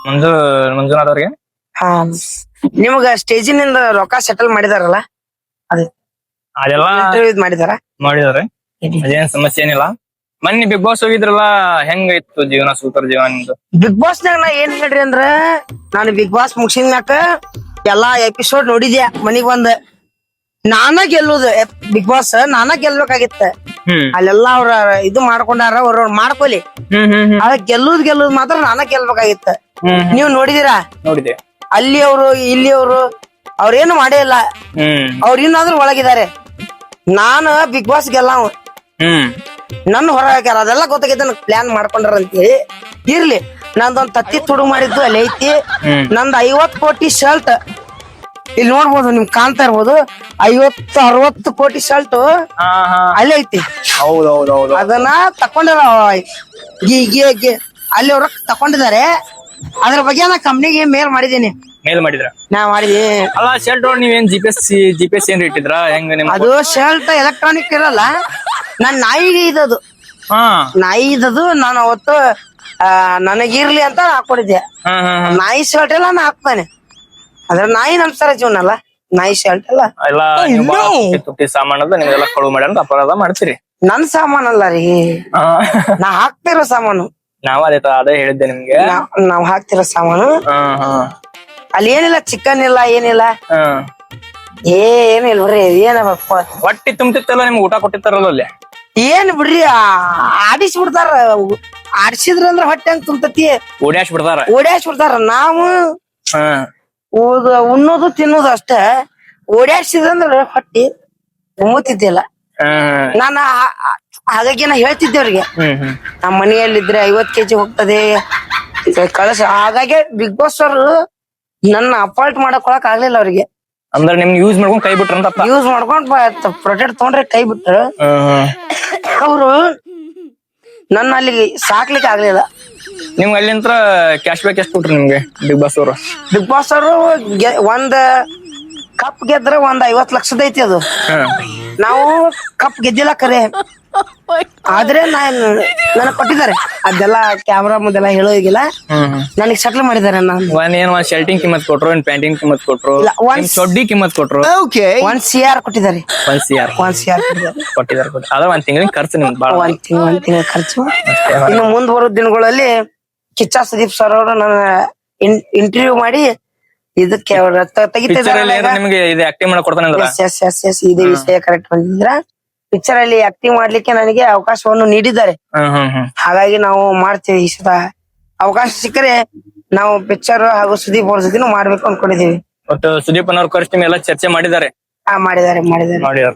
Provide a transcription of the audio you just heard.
ಮಂಜು ಮಂಜುನಾಥ್ ಅವ್ರಿಗೆ ಹಾ ನಿಮಗ ಸ್ಟೇಜಿನಿಂದ ರೊಕ್ಕ ಸೆಟಲ್ ಮಾಡಿದಾರಲ್ಲ ಅದೇ ಅದೆಲ್ಲ ಇಂಟರ್ವ್ಯೂ ಮಾಡಿದಾರ ಮಾಡಿದಾರೆ. ಅದೇನ್ ಸಮಸ್ಯೆ ಏನಿಲ್ಲ. ಮೊನ್ನೆ ಬಿಗ್ ಬಾಸ್ ಹೋಗಿದ್ರಲ್ಲ, ಹೆಂಗ ಇತ್ತು ಜೀವನ? ಸೂಪರ್ ಜೀವನ ನಿಮ್ದು. ಬಿಗ್ ಬಾಸ್ ನಾಗ ನಾ ಏನ್ ಹೇಳ್ರಿ ಅಂದ್ರ ನಾನು ಬಿಗ್ ಬಾಸ್ ಮುಗಿಸಿದ ಮ್ಯಾಕ ಎಲ್ಲಾ ಎಪಿಸೋಡ್ ನೋಡಿದ್ಯಾ ಮನಿಗ್ ಬಂದ ನಾನ ಗೆಲ್ಲುದು ಬಿಗ್ ಬಾಸ್ ನಾನ ಗೆಲ್ಬೇಕಾಗಿತ್ತ. ಅಲ್ಲೆಲ್ಲ ಅವ್ರ ಇದು ಮಾಡ್ಕೊಂಡಾರ ಅವ್ರ ಮಾಡ್ಕೊಲಿ ಅದ ಗೆಲ್ಲುದ್ ಮಾತ್ರ ನಾನ ಗೆಲ್ಬೇಕಾಗಿತ್ತ. ನೀವ್ ನೋಡಿದೀರಾ? ನೋಡಿದೆ. ಅಲ್ಲಿ ಅವರು ಇಲ್ಲಿ ಅವರು ಅವ್ರೇನು ಮಾಡೇ ಇಲ್ಲ. ಅವ್ರ ಇನ್ನಾದ್ರೂ ಒಳಗಿದ್ದಾರೆ. ನಾನು ಬಿಗ್ ಬಾಸ್ ಗೆಲ್ಲವ ನನ್ನ ಹೊರ ಹಾಕ್ಯಾರ. ಅದೆಲ್ಲ ಗೊತ್ತಾಗೈತೆ ನನಗ್ ಪ್ಲಾನ್ ಮಾಡ್ಕೊಂಡ್ರ ಅಂತೇಳಿ. ಇರ್ಲಿ, ನಂದೊಂದ್ ತತ್ತಿ ತುಡು ಮಾಡಿದ್ದು ಅಲ್ಲಿ ಐತಿ. ನಂದ್ 50 ಕೋಟಿ ಶರ್ಟ್ ಇಲ್ಲಿ ನೋಡ್ಬೋದು, ನಿಮ್ ಕಾಣ್ತಾ ಇರ್ಬೋದು. 50-60 ಕೋಟಿ ಶರ್ಟ್ ಅಲ್ಲಿ ಐತಿ. ಹೌದೌದೌದು. ಅದನ್ನ ತಕೊಂಡಾರ ಅಲ್ಲಿ ಅವ್ರ ತಕೊಂಡಿದ್ದಾರೆ. ಅದ್ರ ಬಗ್ಗೆ ನಾ ಕಂಪ್ನಿಗೆ ಮೇಲ್ ಮಾಡಿದೀನಿ. ಮೇಲ್ ಮಾಡಿದ್ರ? ನಾ ಮಾಡಿದೀನಿ. ಅಲ್ಲ ಶರ್ಟ್ ನೀವೇನ್ ಜಿಪಿಎಸ್ ಏನ್ ಇಟ್ಟಿದ್ರ? ಹೆಂಗ ನಿಮ್ ಅದು ಶರ್ಟ್ ಎಲೆಕ್ಟ್ರಾನಿಕ್ ಇರಲ್ಲ, ನನ್ ನಾಯಿಗೆ ಇದದು. ನಾಯಿ ಇದದು. ನಾನು ಅವತ್ತು ನನಗಿರ್ಲಿ ಅಂತ ಹಾಕೊಂಡಿದ್ದೆ. ನಾಯಿ ಶರ್ಟ್ ಎಲ್ಲ ನಾ ಹಾಕ್ತಾನೆ. ಅದ್ರ ನಾಯಿ ನಮ್ಸರ ಜೀವನ ಅಲ್ಲ, ನಾಯಿ ಶರ್ಟ್ ಅಲ್ಲ. ಎಲ್ಲ ತುಟ್ಟಿ ಸಾಮಾನದ ನಿಮ್ಗೆಲ್ಲ ಕಳು ಮಾಡ್ಯಾರ ಅಪರಾಧ ಮಾಡ್ತೀರಿ. ನನ್ ಸಾಮಾನಲ್ಲ ರೀ, ನಾ ಹಾಕ್ತಿರೋ ಸಾಮಾನು. ನಾವ್ ಅದೇ ಹೇಳಿದ್ದೆ ನಿಮ್ಗೆ. ನಾವ್ ಹಾಕ್ತಿರೋ ಸಾಮಾನು. ಅಲ್ಲಿ ಏನಿಲ್ಲ, ಚಿಕನ್ ಇಲ್ಲ, ಏನಿಲ್ಲ, ಏನಿಲ್ಲ ಬರ್ರಿ. ಏನ ಹೊಟ್ಟಿ ತುಂಬ್ತಿತ್ತಲ್ಲ, ನಿಮ್ಗೆ ಊಟ ಕೊಟ್ಟಿತ್ತಾರಲ್ಲ ಅಲ್ಲಿ? ಏನ್ ಬಿಡ್ರಿ, ಆಡಿಸ್ಬಿಡ್ತಾರ. ಆಡಿಸಿದ್ರ ಅಂದ್ರ ಹೊಟ್ಟೆ ಹಂಗ ತುಂಬತತಿ, ಓಡ್ಯಾಡ್ಸ್ಬಿಡ್ತಾರ. ನಾವು ಉಣ್ಣೋದು ತಿನ್ನೋದು ಅಷ್ಟ. ಓಡ್ಯಾಡ್ಸಿದ್ರಂದ್ರ ಹೊಟ್ಟಿ ತುಂಬುತ್ತಿದ್ದಿಲ್ಲ. ನಾನ ಹಾಗಾಗಿ ನಾ ಹೇಳ್ತಿದ್ದೆ ಅವ್ರಿಗೆ, ನಮ್ಮ ಮನೆಯಲ್ಲಿದ್ರೆ 50 kg ಹೋಗ್ತದೆ ಕಳಸ. ಹಾಗಾಗಿ ಬಿಗ್ ಬಾಸ್ ಅವರು ನನ್ನ ಅಪಾಲ್ಟ್ ಮಾಡಕೊಳಕ್ ಆಗ್ಲಿಲ್ಲ ಅವ್ರಿಗೆ. ಅಂದ್ರೆ ನಿಮ್ಗೆ ಯೂಸ್ ಮಾಡ್ಕೊಂಡ್ ಕೈ ಬಿಟ್ರ ಅಂತ? ಯೂಸ್ ಮಾಡ್ಕೊಂಡ್ ಪ್ರೊಟೆಕ್ಟ್ ತಗೊಂಡ್ರೆ ಕೈ ಬಿಟ್ರು. ಅವರು ನನ್ನ ಅಲ್ಲಿಗೆ ಸಾಕ್ಲಿಕ್ಕೆ ಆಗ್ಲಿಲ್ಲ. ನಿಮ್ಗೆ ಅಲ್ಲಿಂತ್ರ ಕ್ಯಾಶ್ ಬ್ಯಾಕ್ ಎಷ್ಟು ಕೊಟ್ರಿ ನಿಮ್ಗೆ ಬಿಗ್ ಬಾಸ್ ಅವರು? ಬಿಗ್ ಬಾಸ್ ಅವರು ಒಂದ್ ಕಪ್ ಗೆದ್ರೆ 50 ಲಕ್ಷದ ಐತಿ ಅದು. ನಾವು ಕಪ್ ಗೆದ್ದಿಲ್ಲ ಕರೆ, ಆದ್ರೆ ನನಗ್ ಕೊಟ್ಟಿದ್ದಾರೆ. ಅದೆಲ್ಲ ಕ್ಯಾಮ್ರಾ ಮುಂದೆಲ್ಲ ಹೇಳೋಗಿಲ್ಲ, ನನಗ್ ಸೆಟ್ಲ್ ಮಾಡಿದ್ದಾರೆ. ಏನ್ ಶರ್ಟಿಂಗ್ ಕಿಮ್ಮತ್ ಕೊಟ್ರು, ಪ್ಯಾಂಟಿಂಗ್ ಕಿಮ್ಮತ್ ಕೊಟ್ರು, ಚಡ್ಡಿ ಕಿಮ್ಮತ್ ಕೊಟ್ರು. 1 CR ಕೊಟ್ಟಿದ್ದಾರೆ. 1 CR ಕೊಟ್ಟಿದ್ದಾರೆ. ಅದ ಒಂದ್ ತಿಂಗಳಿನ ಖರ್ಚು ನಿಮ್ಗೆ ಬಾಳ. ಒಂದ್ ತಿಂಗಳ ಖರ್ಚು. ಇನ್ನು ಮುಂದ್ ಬರೋ ದಿನಗಳಲ್ಲಿ ಕಿಚ್ಚ ಸುದೀಪ್ ಸರ್ ಅವರು ನನ್ನ ಇಂಟರ್ವ್ಯೂ ಮಾಡಿ ಇದಕ್ಕೆ ತೆಗಿತಿದ್ದಾರೆ. ನಿಮ್ಗೆ ಇದು ಆಕ್ಟಿಂಗ್ ಮಾಡಕ್ ಕೊಡ್ತಾನೆ. ಇದೇ ವಿಷಯ ಕರೆಕ್ಟ್ ಬಂದಿದ್ರ. ಪಿಕ್ಚರ್ ಅಲ್ಲಿ ಆಕ್ಟಿಂಗ್ ಮಾಡ್ಲಿಕ್ಕೆ ನನಗೆ ಅವಕಾಶವನ್ನು ನೀಡಿದ್ದಾರೆ. ಹಾಗಾಗಿ ನಾವು ಮಾಡ್ತೀವಿ. ಈ ಸತ ಅವಕಾಶ ಸಿಕ್ಕರೆ ನಾವು ಪಿಕ್ಚರ್ ಹಾಗೂ ಸುದೀಪ್ ಅವ್ರ ಜೊತೆನೂ ಮಾಡ್ಬೇಕು ಅನ್ಕೊಂಡಿದೀವಿ. ಸುದೀಪ್ ಅನ್ನೋರ್ ಕರೆಸ್ಟ್ ಎಲ್ಲ ಚರ್ಚೆ ಮಾಡಿದ್ದಾರೆ. ಮಾಡಿದ್ದಾರೆ.